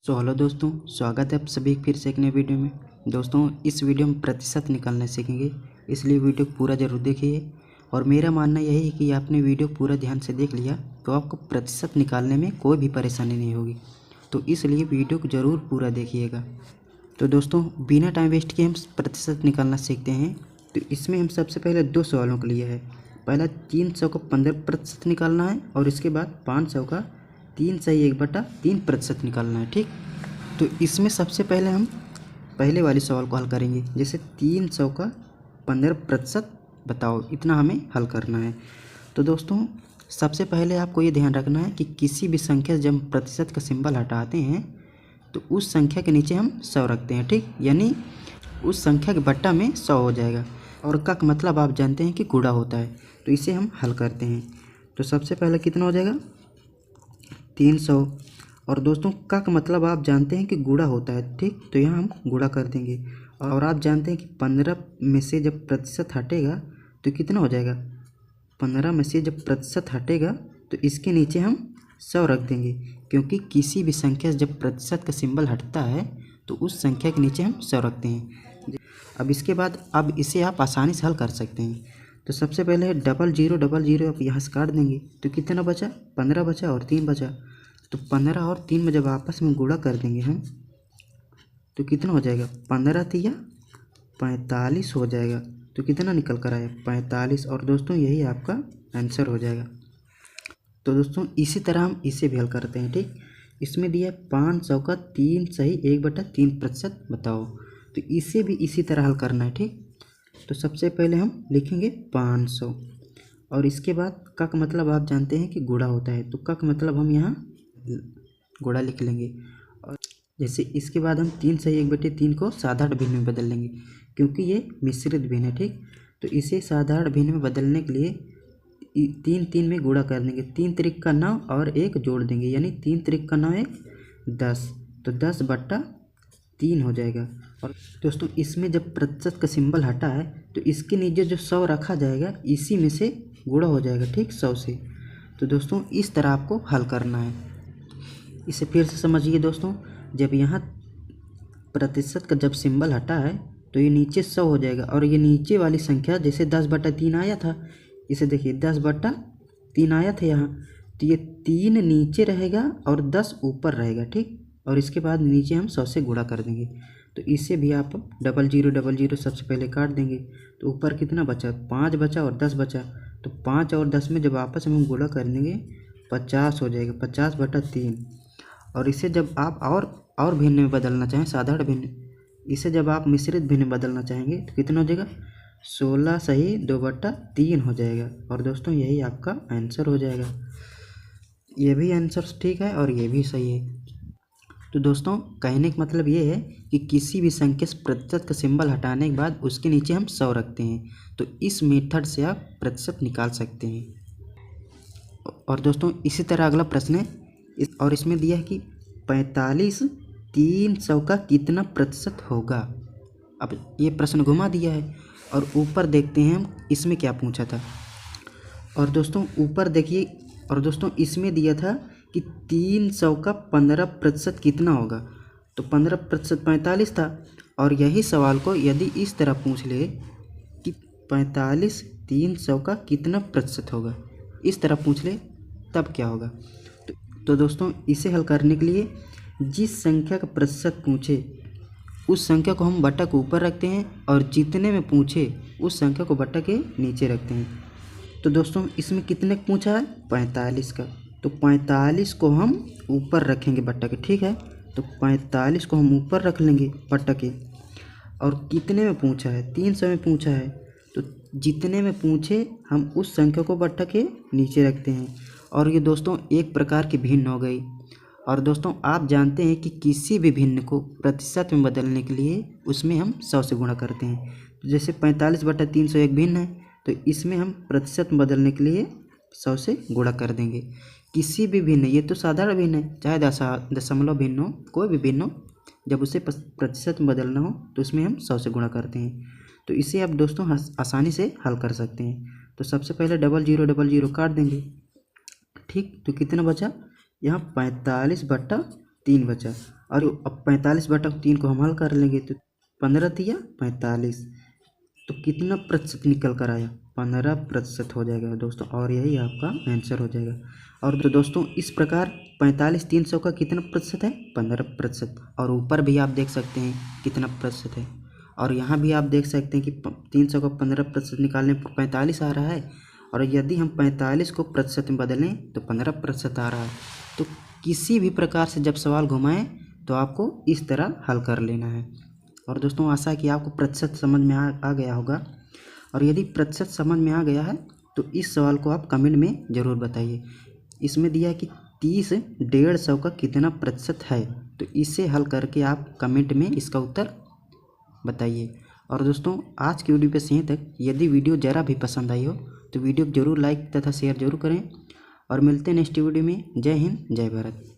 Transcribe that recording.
Hello दोस्तों, स्वागत है आप सभी फिर से एक नए वीडियो में। दोस्तों, इस वीडियो में प्रतिशत निकालना सीखेंगे, इसलिए वीडियो पूरा ज़रूर देखिए। और मेरा मानना यही है कि आपने वीडियो पूरा ध्यान से देख लिया तो आपको प्रतिशत निकालने में कोई भी परेशानी नहीं होगी, तो इसलिए वीडियो को ज़रूर पूरा देखिएगा। तो दोस्तों, बिना टाइम वेस्ट किए हम प्रतिशत निकालना सीखते हैं। तो इसमें हम सबसे पहले 2 सवालों के लिए है। पहला 300 का 15% निकालना है और इसके बाद 500 का 3/1/3% निकालना है। ठीक, तो इसमें सबसे पहले हम पहले वाले सवाल को हल करेंगे। जैसे 300 का 15% बताओ, इतना हमें हल करना है। तो दोस्तों, सबसे पहले आपको ये ध्यान रखना है कि किसी भी संख्या से जब हम प्रतिशत का सिंबल हटाते हैं तो उस संख्या के नीचे हम 100 रखते हैं। ठीक, यानी उस संख्या के बट्टा में 100 हो जाएगा। और का मतलब आप जानते हैं कि गुणा होता है, तो इसे हम हल करते हैं। तो सबसे पहले कितना हो जाएगा 300। और दोस्तों, का मतलब आप जानते हैं कि गुणा होता है। ठीक, तो यहाँ हम गुणा कर देंगे। और आप जानते हैं कि 15 में से जब प्रतिशत हटेगा तो कितना हो जाएगा। 15 में से जब प्रतिशत हटेगा तो इसके नीचे हम 100 रख देंगे, क्योंकि किसी भी संख्या से जब प्रतिशत का सिंबल हटता है तो उस संख्या के नीचे हम 100 रखते हैं। अब इसके बाद अब इसे आप आसानी से हल कर सकते हैं। तो सबसे पहले 0000 आप यहाँ से काट देंगे तो कितना बचा, 15 बचा और 3 बचा। तो 15 और 3 में जब आपस में गुणा कर देंगे हम तो कितना हो जाएगा, 15 तिया 45 हो जाएगा। तो कितना निकल कर आया, 45। और दोस्तों, यही आपका आंसर हो जाएगा। तो दोस्तों, इसी तरह हम इसे भी हल करते हैं। ठीक, इसमें दिया 500 का 3/1/3% बताओ, तो इसे भी इसी तरह हल करना है। ठीक, तो सबसे पहले हम लिखेंगे 500 और इसके बाद का मतलब आप जानते हैं कि गुणा होता है, तो का मतलब हम यहाँ गुणा लिख लेंगे। और जैसे इसके बाद हम 3/1/3 को साधारण भिन्न में बदल लेंगे, क्योंकि ये मिश्रित भिन्न है। ठीक, तो इसे साधारण भिन्न में बदलने के लिए 3 में गुणा कर देंगे। 3 त्रिक का 9 और 1 जोड़ देंगे, यानी 3 त्रिक का 9 1 10, तो 10/3 हो जाएगा। और दोस्तों, इसमें जब प्रतिशत का सिंबल हटा है तो इसके नीचे जो 100 रखा जाएगा इसी में से गुणा हो जाएगा। ठीक, 100 से। तो दोस्तों, इस तरह आपको हल करना है। इसे फिर से समझिए दोस्तों, जब यहाँ प्रतिशत का जब सिंबल हटा है तो ये नीचे 100 हो जाएगा। और ये नीचे वाली संख्या जैसे 10/3 आया था, इसे देखिए 10/3 आया था यहाँ, तो ये 3 नीचे रहेगा और 10 ऊपर रहेगा। ठीक, और इसके बाद नीचे हम 100 से गुणा कर देंगे। तो इसे भी आप 0000 सबसे पहले काट देंगे तो ऊपर कितना बचा, 5 बचा और 10 बचा। तो 5 और 10 में जब आपस में हम गुणा कर देंगे 50 हो जाएगा, 50/3। और इसे जब आप और भिन्न में बदलना चाहें, साधारण भिन्न, इसे जब आप मिश्रित भिन्न में बदलना चाहेंगे तो कितना हो जाएगा, 16 सही 2/3 हो जाएगा। और दोस्तों, यही आपका आंसर हो जाएगा। ये भी आंसर ठीक है और ये भी सही है। तो दोस्तों, कहने का मतलब ये है कि किसी भी संख्या से प्रतिशत का सिंबल हटाने के बाद उसके नीचे हम 100 रखते हैं, तो इस मेथड से आप प्रतिशत निकाल सकते हैं। और दोस्तों, इसी तरह अगला प्रश्न है और इसमें दिया है कि 45 300 का कितना प्रतिशत होगा। अब ये प्रश्न घुमा दिया है और ऊपर देखते हैं हम इसमें क्या पूछा था। और दोस्तों, ऊपर देखिए, और दोस्तों इसमें दिया था कि 300 का 15% कितना होगा। तो 15% 45 था। और यही सवाल को यदि इस तरह पूछ ले कि 45 300 का कितना प्रतिशत होगा, इस तरह पूछ ले, तब क्या होगा। तो दोस्तों, इसे हल करने के लिए जिस संख्या का प्रतिशत पूछे उस संख्या को हम बट्टा के ऊपर रखते हैं और जितने में पूछे उस संख्या को बट्टा के नीचे रखते हैं। तो दोस्तों, इसमें कितने का पूछा है, 45 का, तो 45 को हम ऊपर रखेंगे बट्टा के। ठीक है, तो 45 को हम ऊपर रख लेंगे बट्टा के। और कितने में पूछा है, 300 में पूछा है, तो जितने में पूछे हम उस संख्या को बट्टा के नीचे रखते हैं। और ये दोस्तों एक प्रकार की भिन्न हो गई। और दोस्तों, आप जानते हैं कि किसी भी भिन्न को प्रतिशत में बदलने के लिए उसमें हम 100 से गुणा करते हैं। तो जैसे 45/300 एक भिन्न है, तो इसमें हम प्रतिशत में बदलने के लिए 100 से गुणा कर देंगे। किसी भी भिन्न, ये तो साधारण भिन्न है, चाहे दशमलव भिन्न हो, कोई भी भिन्न हो, जब उसे प्रतिशत में बदलना हो तो उसमें हम 100 से गुणा करते हैं। तो इसे आप दोस्तों आसानी से हल कर सकते हैं। तो सबसे पहले 0000 काट देंगे। ठीक, तो कितना बचा, यहाँ 45/300 3 बचा। और अब 45/3 को हम हल कर लेंगे तो 15 तिया 45, तो कितना प्रतिशत निकल कर आया? 15% हो जाएगा दोस्तों, और यही आपका आंसर हो जाएगा। और तो दोस्तों इस प्रकार 45 300 का कितना प्रतिशत है? 15%। और ऊपर भी आप देख सकते हैं कितना प्रतिशत है, और यहाँ भी आप देख सकते हैं कि 300 का 15% निकालने पर 45 आ रहा है, और यदि हम 45 को प्रतिशत में बदलें तो 15% आ रहा है। तो किसी भी प्रकार से जब सवाल घुमाएं तो आपको इस तरह हल कर लेना है। और दोस्तों आशा है कि आपको प्रतिशत समझ में आ गया होगा, और यदि प्रतिशत समझ में आ गया है तो इस सवाल को आप कमेंट में ज़रूर बताइए। इसमें दिया है कि 30 150 का कितना प्रतिशत है, तो इसे हल करके आप कमेंट में इसका उत्तर बताइए। और दोस्तों आज की वीडियो पे यहीं तक। यदि वीडियो ज़रा भी पसंद आई हो तो वीडियो को जरूर लाइक तथा शेयर जरूर करें, और मिलते हैं नेक्स्ट वीडियो में। जय हिंद, जय भारत।